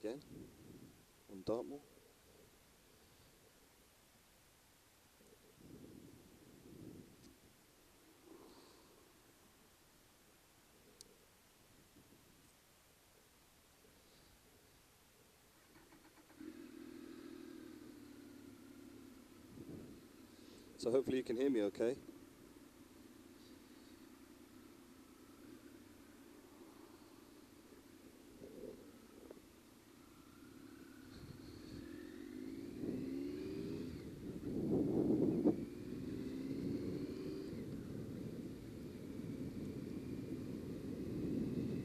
again on Dartmoor. So hopefully you can hear me okay.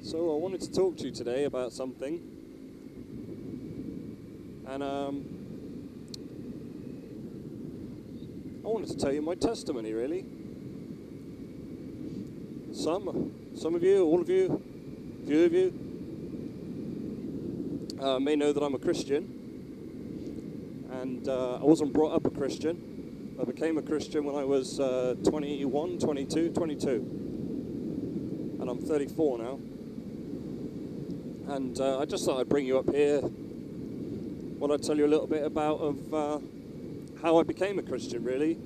So I wanted to talk to you today about something, and I wanted to tell you my testimony, really. Some of you, all of you, a few of you may know that I'm a Christian, and I wasn't brought up a Christian. I became a Christian when I was 21, 22, and I'm 34 now. And I just thought I'd bring you up here. Well, I'd tell you a little bit about how I became a Christian, really.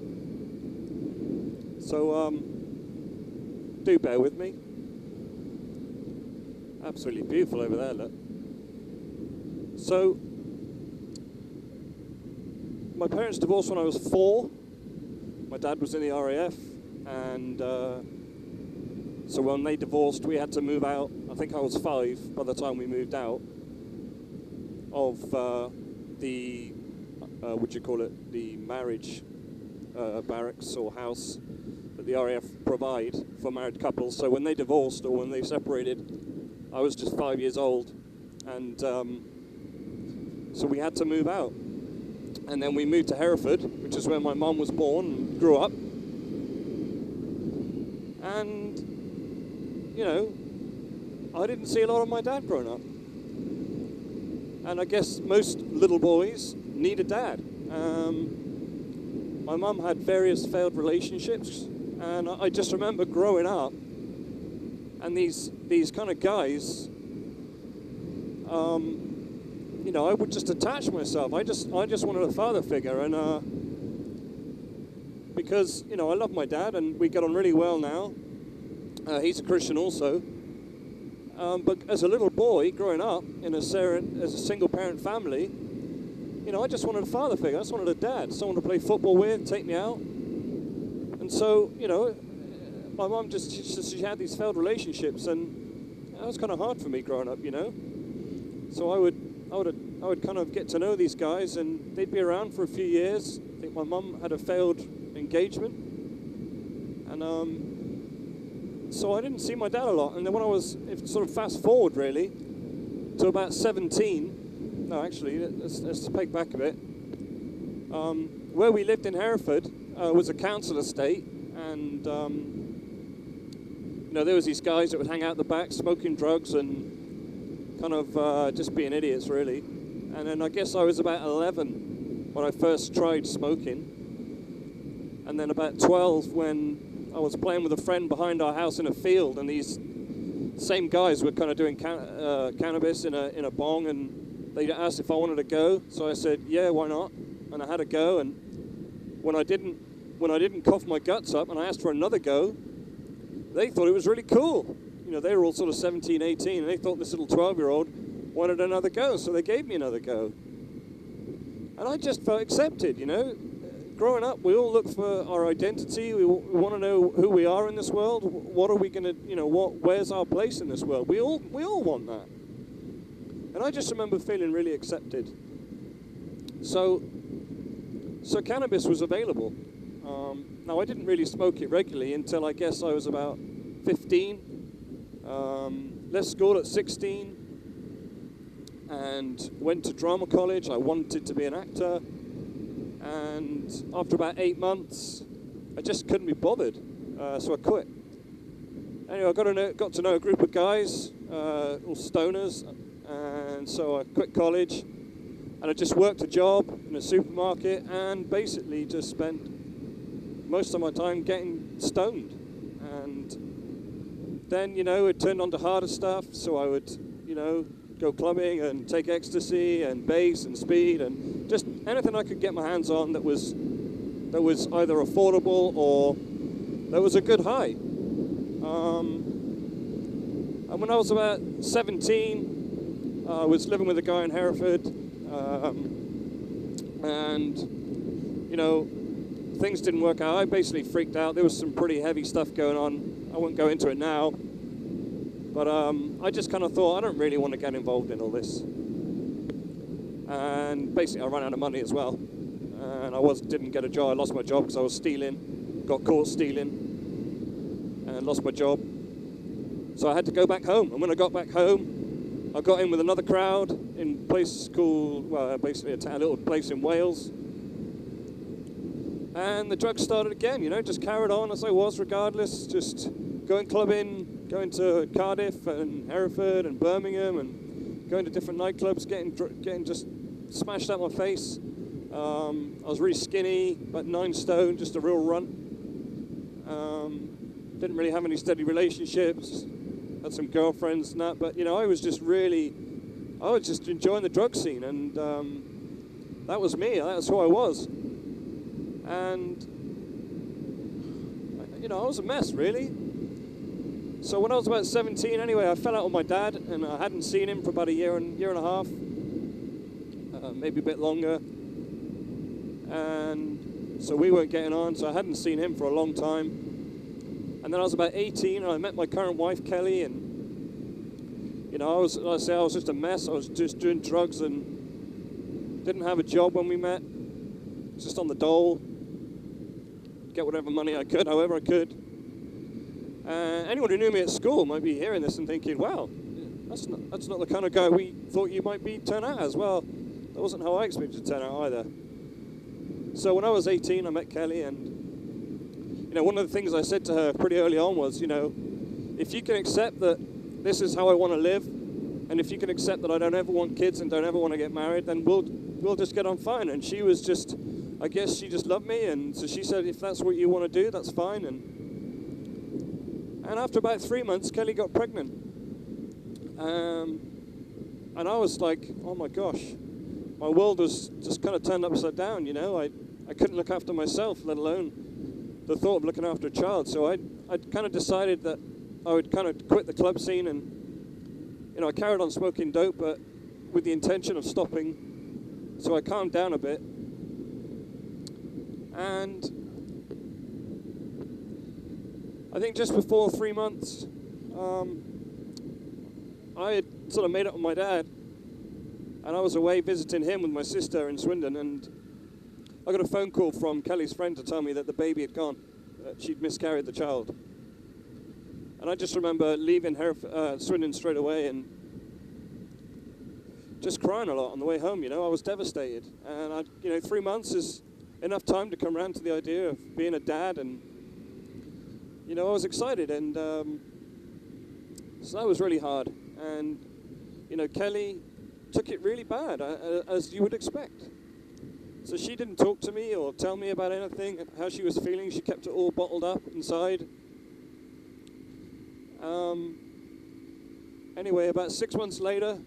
So do bear with me. Absolutely beautiful over there, look. So my parents divorced when I was 4. My dad was in the RAF, and so when they divorced, we had to move out. I think I was 5 by the time we moved out of the, would you call it, the marriage barracks or house that the RAF provide for married couples. So when they divorced or when they separated, I was just 5 years old, and so we had to move out. And then we moved to Hereford, which is where my mum was born and grew up. And, you know, I didn't see a lot of my dad growing up. And I guess most little boys need a dad. My mum had various failed relationships, and I just remember growing up, and these kind of guys, you know, I would just attach myself. I just wanted a father figure, and because, you know, I love my dad, and we get on really well now. He's a Christian also. But as a little boy growing up in as a single-parent family, you know, I just wanted a father figure. I just wanted a dad, someone to play football with, take me out. And so, you know, my mum she had these failed relationships, and that was kind of hard for me growing up, you know. So I would kind of get to know these guys, and they'd be around for a few years. I think my mum had a failed engagement, and so I didn't see my dad a lot. And then when I was, sort of fast forward really, to about 17, no actually, let's take back a bit. Where we lived in Hereford was a council estate, and you know, there was these guys that would hang out the back smoking drugs and kind of just being idiots really. And then I guess I was about 11 when I first tried smoking, and then about 12 when I was playing with a friend behind our house in a field, and these same guys were kind of doing cannabis in a bong, and they asked if I wanted to go. So I said, yeah, why not? And I had a go, and when I didn't cough my guts up and I asked for another go, they thought it was really cool. You know, they were all sort of 17, 18, and they thought this little 12-year-old wanted another go, so they gave me another go. And I just felt accepted, you know. Growing up, we all look for our identity. We want to know who we are in this world. What are we going to, you know, where's our place in this world? We all want that. And I just remember feeling really accepted. So cannabis was available. Now, I didn't really smoke it regularly until I guess I was about 15. Left school at 16 and went to drama college. I wanted to be an actor. And after about 8 months, I just couldn't be bothered, so I quit. Anyway, I got to know a group of guys, all stoners, and so I quit college, and I just worked a job in a supermarket, and basically just spent most of my time getting stoned. And then, you know, it turned on to harder stuff, so I would, you know, go clubbing and take ecstasy and bass and speed and just anything I could get my hands on that was either affordable or that was a good high. And when I was about 17, I was living with a guy in Hereford, and you know, things didn't work out. I basically freaked out. There was some pretty heavy stuff going on. I won't go into it now, but I just kind of thought I don't really want to get involved in all this. And basically, I ran out of money as well, and I didn't get a job. I lost my job because I was stealing, got caught stealing, and lost my job. So I had to go back home. And when I got back home, I got in with another crowd in a place called, well, basically a little place in Wales. And the drugs started again, you know, just carried on as I was regardless, just going clubbing, going to Cardiff and Hereford and Birmingham and going to different nightclubs, getting just smashed out my face. I was really skinny, about 9 stone, just a real runt. Didn't really have any steady relationships, had some girlfriends and that, but you know, I was just enjoying the drug scene, and that was me, that's who I was. And you know, I was a mess, really. So when I was about 17 anyway, I fell out with my dad, and I hadn't seen him for about a year and a half, maybe a bit longer. And so we weren't getting on, so I hadn't seen him for a long time. And then I was about 18, and I met my current wife, Kelly, and you know, I was just a mess. I was just doing drugs and didn't have a job when we met. Just on the dole, get whatever money I could, however I could. Anyone who knew me at school might be hearing this and thinking, "Wow, that's not the kind of guy we thought you might turn out as." Well, that wasn't how I expected to turn out either. So when I was 18, I met Kelly, and you know, one of the things I said to her pretty early on was, you know, if you can accept that this is how I want to live, and if you can accept that I don't ever want kids and don't ever want to get married, then we'll just get on fine. And she was just, I guess she just loved me, and so she said, if that's what you want to do, that's fine. And after about 3 months, Kelly got pregnant. And I was like, oh my gosh, my world was just kind of turned upside down, you know. I couldn't look after myself, let alone the thought of looking after a child. So I kind of decided that I would kind of quit the club scene, and you know, I carried on smoking dope, but with the intention of stopping. So I calmed down a bit, and I think just before 3 months, I had sort of made up with my dad, and I was away visiting him with my sister in Swindon, and I got a phone call from Kelly's friend to tell me that the baby had gone, that she'd miscarried the child. And I just remember leaving Swindon straight away and just crying a lot on the way home, you know. I was devastated. And, you know, 3 months is enough time to come around to the idea of being a dad, and, you know, I was excited. And so that was really hard. And, you know, Kelly took it really bad, as you would expect. So she didn't talk to me or tell me about anything, how she was feeling. She kept it all bottled up inside. Anyway, about 6 months later,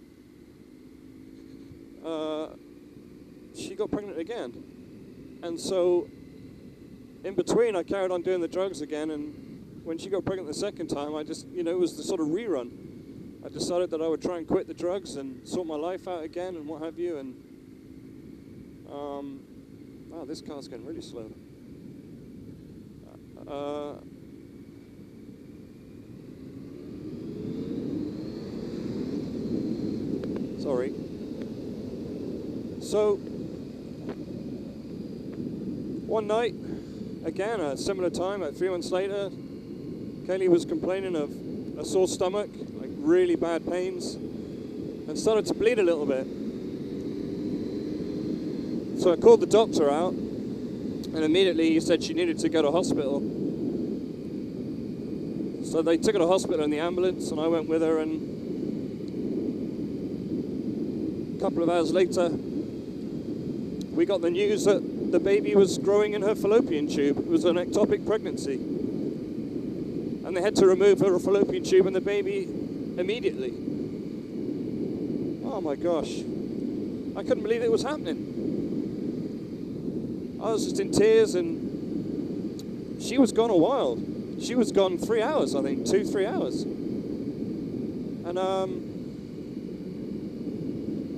she got pregnant again. And so, in between, I carried on doing the drugs again, and when she got pregnant the second time, I just, you know, it was the sort of rerun. I decided that I would try and quit the drugs and sort my life out again and what have you, and wow, this car's getting really slow. Sorry. So, one night, again, a similar time, about 3 months later, Kelly was complaining of a sore stomach, like really bad pains, and started to bleed a little bit. So I called the doctor out, and immediately he said she needed to go to hospital. So they took her to hospital in the ambulance, and I went with her, and a couple of hours later, we got the news that the baby was growing in her fallopian tube. It was an ectopic pregnancy. And they had to remove her fallopian tube and the baby immediately. oh my gosh, I couldn't believe it was happening. I was just in tears, and she was gone a while. She was gone 3 hours, I think, 2-3 hours. And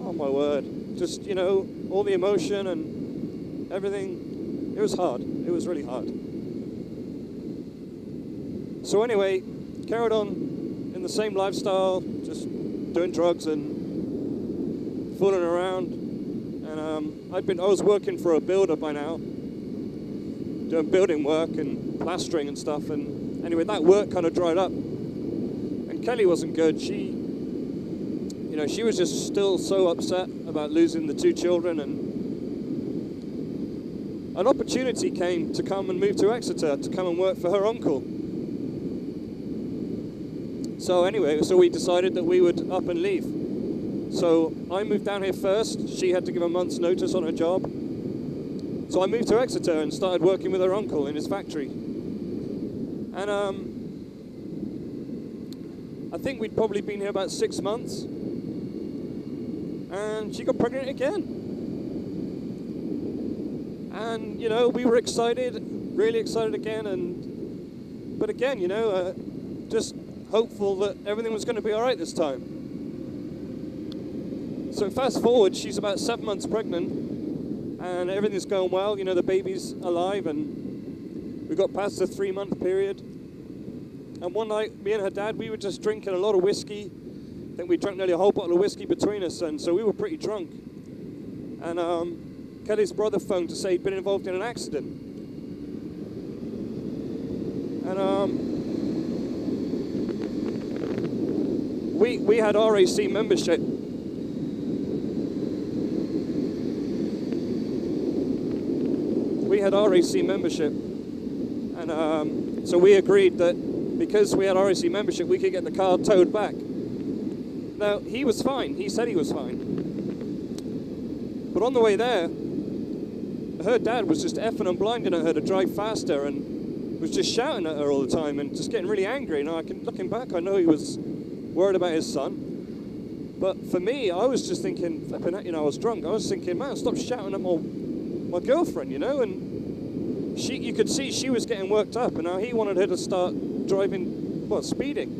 oh my word, just, you know, all the emotion and everything, it was hard. It was really hard. So anyway, carried on in the same lifestyle, just doing drugs and fooling around. And I was working for a builder by now, doing building work and plastering and stuff. And anyway, that work kind of dried up. And Kelly wasn't good. She was just still so upset about losing the 2 children. And an opportunity came to come and move to Exeter to come and work for her uncle. So anyway, we decided that we would up and leave. So I moved down here first. She had to give a month's notice on her job. So I moved to Exeter and started working with her uncle in his factory. And I think we'd probably been here about 6 months. And she got pregnant again. And, you know, we were excited, really excited again. But again, you know, just hopeful that everything was going to be all right this time. So fast forward, she's about 7 months pregnant, and everything's going well. You know, the baby's alive, and we got past the 3-month period. And one night, me and her dad, we were just drinking a lot of whiskey. I think we drank nearly a whole bottle of whiskey between us, and so we were pretty drunk. And Kelly's brother phoned to say he'd been involved in an accident. And we had RAC membership. We had RAC membership, and so we agreed that because we had RAC membership, we could get the car towed back. Now, he was fine. He said he was fine. But on the way there, her dad was just effing and blinding at her to drive faster, and was just shouting at her all the time and just getting really angry. Now, looking back, I know he was worried about his son. But for me, I was just thinking, you know, I was drunk. I was thinking, man, stop shouting at my girlfriend, you know. And you could see she was getting worked up, and now he wanted her to start driving, speeding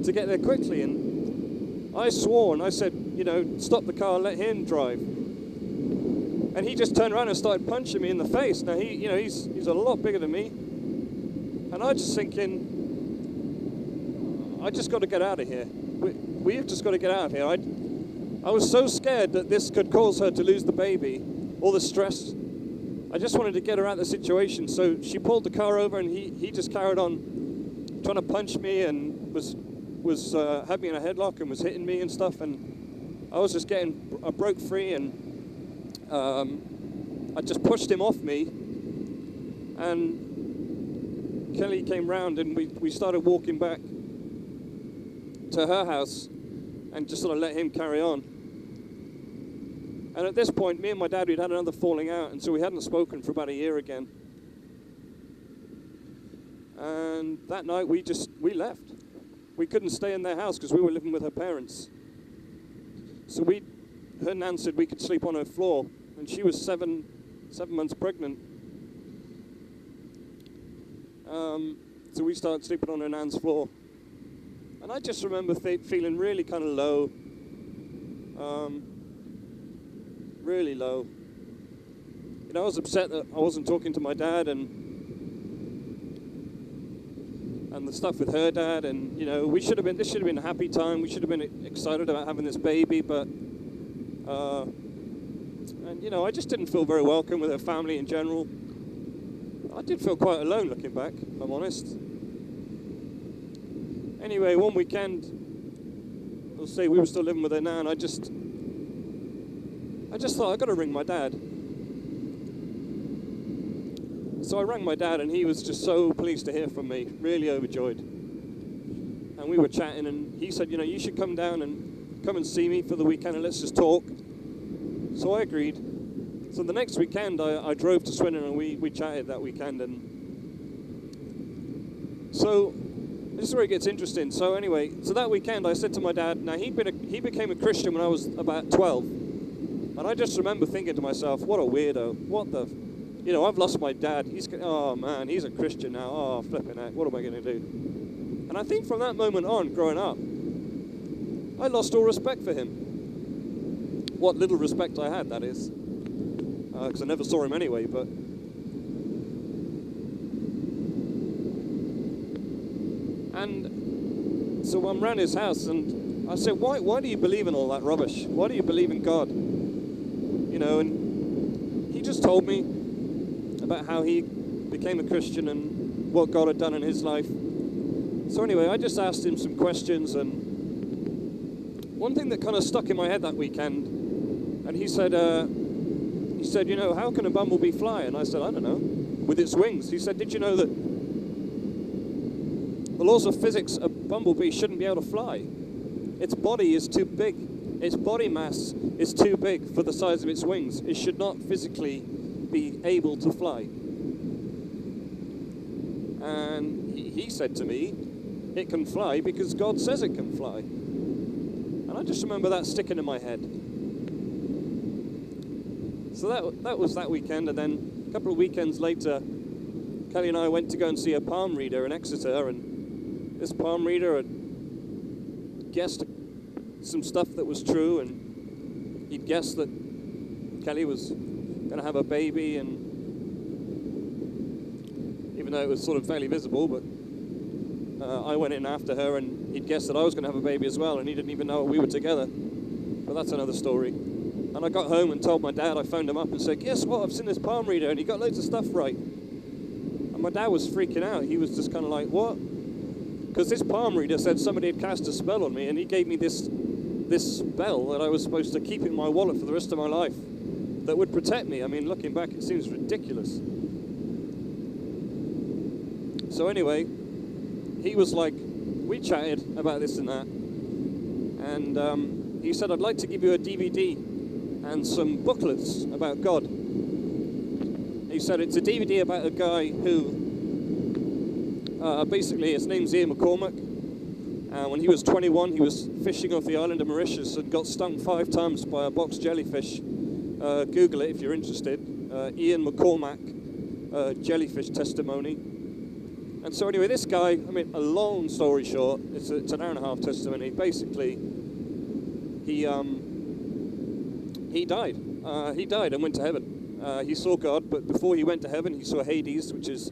to get there quickly. And I swore, and I said, you know, stop the car, let him drive. And he just turned around and started punching me in the face. Now, he's a lot bigger than me. And I was just thinking, I just got to get out of here. We've just got to get out of here. I was so scared that this could cause her to lose the baby, all the stress. I just wanted to get her out of the situation. So she pulled the car over, and he just carried on trying to punch me, and had me in a headlock and was hitting me and stuff. And I was just I broke free, and I just pushed him off me. And Kelly came round, and we started walking back to her house and just sort of let him carry on. And at this point, me and my dad, we'd had another falling out, and so we hadn't spoken for about a year again. And that night, we left. We couldn't stay in their house because we were living with her parents. So her nan said we could sleep on her floor, and she was 7 months pregnant. So we started sleeping on her nan's floor. And I just remember feeling really kind of low, really low. You know, I was upset that I wasn't talking to my dad, and the stuff with her dad, and you know, this should have been a happy time. We should have been excited about having this baby, but and you know, I just didn't feel very welcome with her family in general. I did feel quite alone looking back, if I'm honest. Anyway, one weekend, I'll say we were still living with her nan. I just thought, I got to ring my dad. So I rang my dad, and he was just so pleased to hear from me, really overjoyed. And we were chatting, and he said, you know, you should come down and come and see me for the weekend, and let's just talk. So I agreed. So the next weekend, I drove to Swindon, and we chatted that weekend. And so this is where it gets interesting. So anyway, so that weekend I said to my dad, now he became a Christian when I was about 12. And I just remember thinking to myself, what a weirdo. What the, I've lost my dad. Oh man, he's a Christian now. Oh, flipping out. What am I going to do? And I think from that moment on, growing up, I lost all respect for him. What little respect I had, that is. Because I never saw him anyway, but... And so I'm around his house, and I said, why do you believe in all that rubbish? Why do you believe in God? And he just told me about how he became a Christian and what God had done in his life. So anyway, I just asked him some questions, and one thing that kind of stuck in my head that weekend, and he said, how can a bumblebee fly? And I said, I don't know, with its wings. He said, did you know that the laws of physics, a bumblebee shouldn't be able to fly? Its body is too big. Its body mass is too big for the size of its wings. It should not physically be able to fly. And he said to me, it can fly because God says it can fly. And I just remember that sticking in my head. So that was that weekend, and then a couple of weekends later, Kelly and I went to go and see a palm reader in Exeter, and this palm reader had guessed some stuff that was true, and he'd guessed that Kelly was going to have a baby, and even though it was sort of fairly visible, but I went in after her, and he'd guessed that I was going to have a baby as well, and he didn't even know we were together. But that's another story. And I got home and told my dad, I phoned him up and said, guess what, I've seen this palm reader, and he got loads of stuff right. And my dad was freaking out. He was just kind of like, what? Because this palm reader said somebody had cast a spell on me, and he gave me this spell that I was supposed to keep in my wallet for the rest of my life that would protect me. I mean, looking back, it seems ridiculous. So anyway, he was like, we chatted about this and that, and he said, I'd like to give you a DVD and some booklets about God. He said it's a DVD about a guy who, basically his name's Ian McCormack. When he was 21, he was fishing off the island of Mauritius and got stung 5 times by a box jellyfish. Google it if you're interested. Ian McCormack, jellyfish testimony. And so anyway, this guy, I mean, a long story short, it's an hour-and-a-half testimony. Basically, he died. He died and went to heaven. He saw God, but before he went to heaven, he saw Hades, which is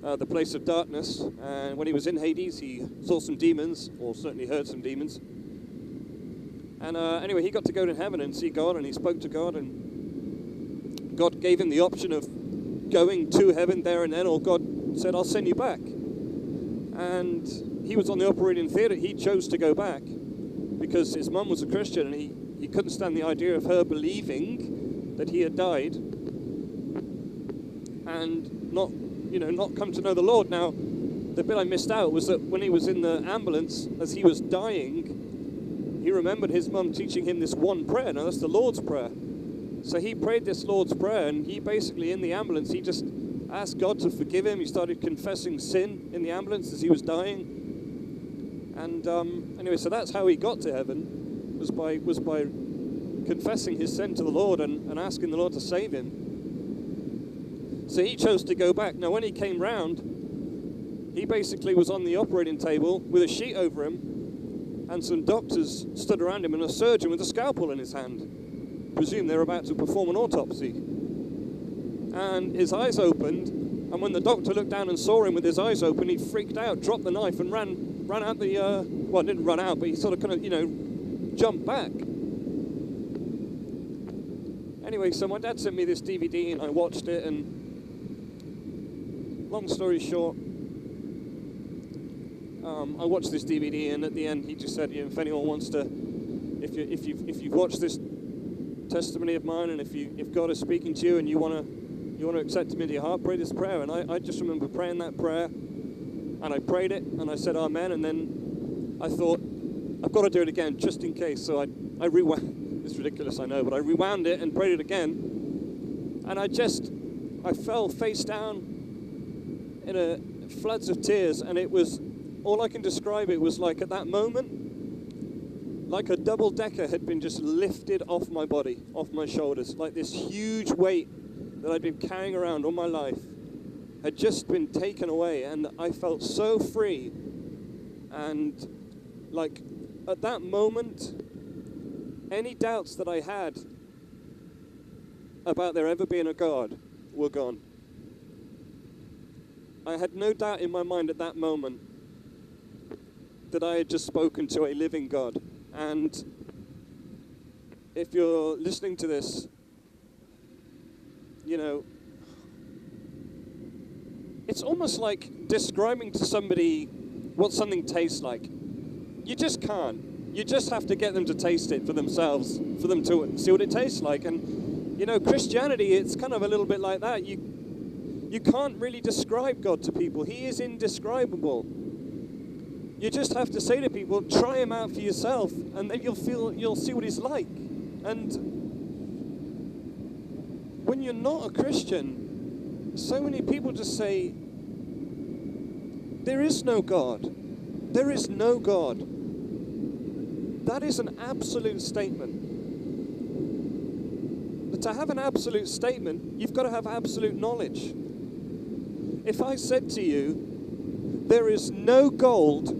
the place of darkness. And when he was in Hades, he saw some demons, or certainly heard some demons. And anyway, he got to go to heaven and see God, and he spoke to God, and God gave him the option of going to heaven there and then, or God said, I'll send you back. And he was on the operating theatre. He chose to go back because his mum was a Christian, and he couldn't stand the idea of her believing that he had died and not come to know the Lord. Now, the bit I missed out was that when he was in the ambulance, as he was dying, he remembered his mum teaching him this one prayer. Now, that's the Lord's Prayer. So he prayed this Lord's Prayer, and he basically, in the ambulance, he just asked God to forgive him. He started confessing sin in the ambulance as he was dying. And anyway, so that's how he got to heaven, was by confessing his sin to the Lord and asking the Lord to save him. So he chose to go back. Now, when he came round, he basically was on the operating table with a sheet over him, and some doctors stood around him, and a surgeon with a scalpel in his hand. Presume they were about to perform an autopsy. And his eyes opened, and when the doctor looked down and saw him with his eyes open, he freaked out, dropped the knife, and ran out the, well, didn't run out, but he sort of kind of, jumped back. Anyway, so my dad sent me this DVD, and I watched it, and long story short, I watched this DVD, and at the end he just said, if anyone wants to, if you've watched this testimony of mine, and if God is speaking to you and you want to accept him into your heart, pray this prayer. And I just remember praying that prayer, and I prayed it, and I said amen, and then I thought, I've got to do it again just in case. So I rewound. It's ridiculous, I know, but I rewound it and prayed it again, and I fell face down in floods of tears, and it was all I can describe it was like at that moment, like a double-decker had been just lifted off my body, off my shoulders, like this huge weight that I'd been carrying around all my life had just been taken away, and I felt so free. And like at that moment, any doubts that I had about there ever being a God were gone. I had no doubt in my mind at that moment that I had just spoken to a living God. And if you're listening to this, you know, it's almost like describing to somebody what something tastes like. You just can't. You just have to get them to taste it for themselves, for them to see what it tastes like. And, you know, Christianity, it's kind of a little bit like that. You can't really describe God to people. He is indescribable. You just have to say to people, try him out for yourself, and then you'll see what he's like. And when you're not a Christian, so many people just say, there is no God. There is no God. That is an absolute statement. But to have an absolute statement, you've got to have absolute knowledge. If I said to you, there is no gold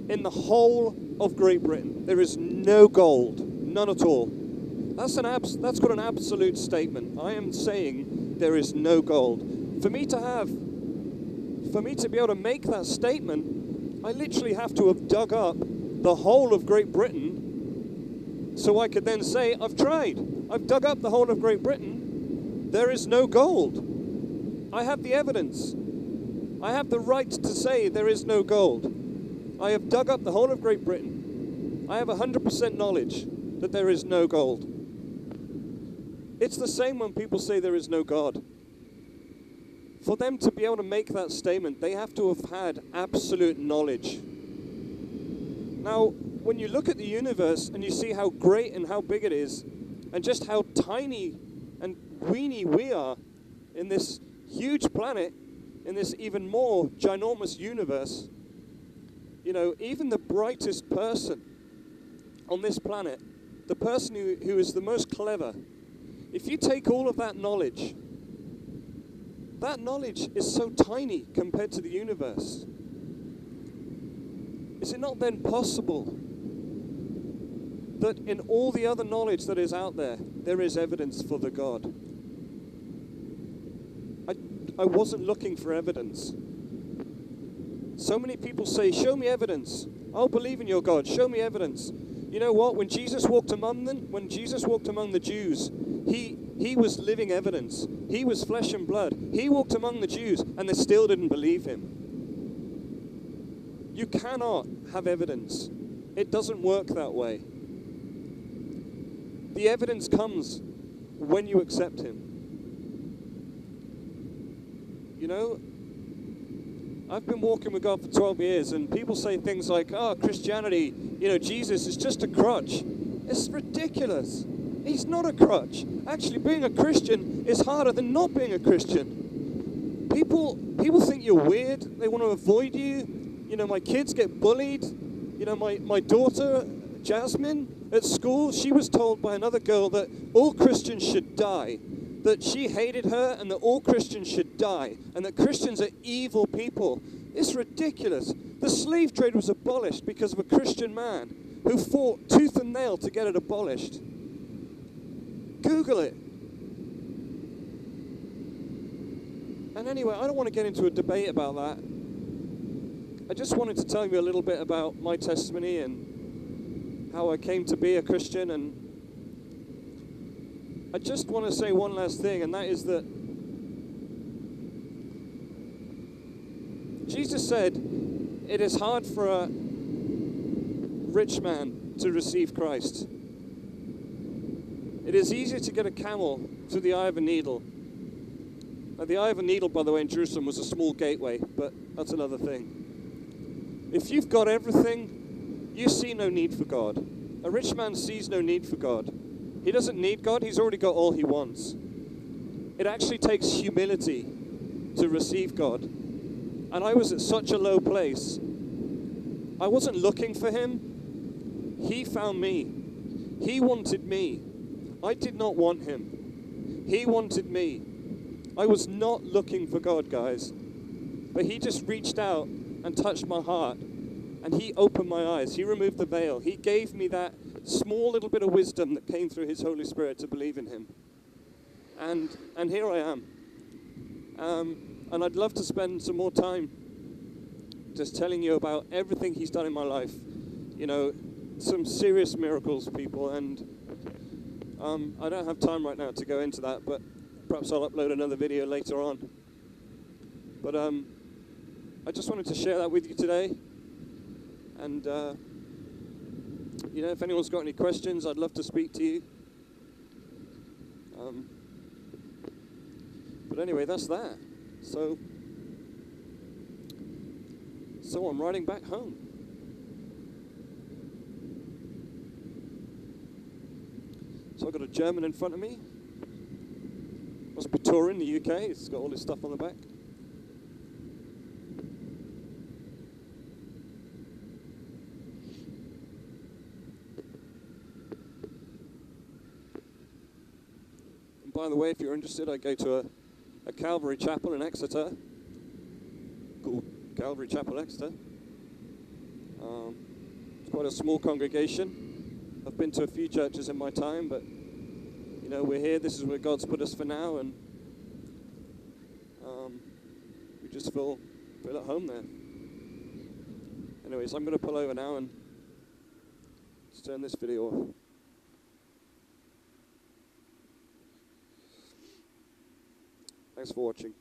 in the whole of Great Britain, there is no gold, none at all. That's got an absolute statement. I am saying there is no gold. For me to be able to make that statement, I literally have to have dug up the whole of Great Britain so I could then say, I've tried. I've dug up the whole of Great Britain. There is no gold. I have the evidence. I have the right to say there is no gold. I have dug up the whole of Great Britain. I have 100% knowledge that there is no gold. It's the same when people say there is no God. For them to be able to make that statement, they have to have had absolute knowledge. Now, when you look at the universe and you see how great and how big it is, and just how tiny and weeny we are in this huge planet, in this even more ginormous universe, you know, even the brightest person on this planet, the person who is the most clever, if you take all of that knowledge is so tiny compared to the universe. Is it not then possible that in all the other knowledge that is out there, there is evidence for the God? I wasn't looking for evidence. So many people say, show me evidence. I'll believe in your God. Show me evidence. You know what? When Jesus walked among the Jews, he was living evidence. He was flesh and blood. He walked among the Jews, and they still didn't believe him. You cannot have evidence. It doesn't work that way. The evidence comes when you accept him. You know, I've been walking with God for 12 years, and people say things like, oh, Christianity, you know, Jesus is just a crutch. It's ridiculous. He's not a crutch. Actually, being a Christian is harder than not being a Christian. People think you're weird. They want to avoid you. You know, my kids get bullied. You know, my daughter, Jasmine, at school, she was told by another girl that all Christians should die, that she hated her and that all Christians should die, and that Christians are evil people. It's ridiculous. The slave trade was abolished because of a Christian man who fought tooth and nail to get it abolished. Google it. And anyway, I don't want to get into a debate about that. I just wanted to tell you a little bit about my testimony and how I came to be a Christian. And I just want to say one last thing, and that is that Jesus said it is hard for a rich man to receive Christ. It is easier to get a camel through the eye of a needle. Now, the eye of a needle, by the way, in Jerusalem was a small gateway, but that's another thing. If you've got everything, you see no need for God. A rich man sees no need for God. He doesn't need God. He's already got all he wants. It actually takes humility to receive God. And I was at such a low place I wasn't looking for him. He found me. He wanted me. I did not want him. He wanted me. I was not looking for God, guys. But he just reached out and touched my heart. And he opened my eyes. He removed the veil. He gave me that small little bit of wisdom that came through his Holy Spirit to believe in him. And here I am. And I'd love to spend some more time just telling you about everything he's done in my life. You know, some serious miracles, people. And I don't have time right now to go into that, but perhaps I'll upload another video later on. But I just wanted to share that with you today. And, you know, if anyone's got any questions, I'd love to speak to you. But anyway, that's that. So I'm riding back home. So I've got a German in front of me. Must be touring the UK. It's got all this stuff on the back. And by the way, if you're interested, I go to a Calvary Chapel in Exeter, called Calvary Chapel Exeter. It's quite a small congregation. I've been to a few churches in my time, but you know, we're here. This is where God's put us for now, and we just feel at home there. Anyways, I'm going to pull over now and just turn this video off. Thanks for watching.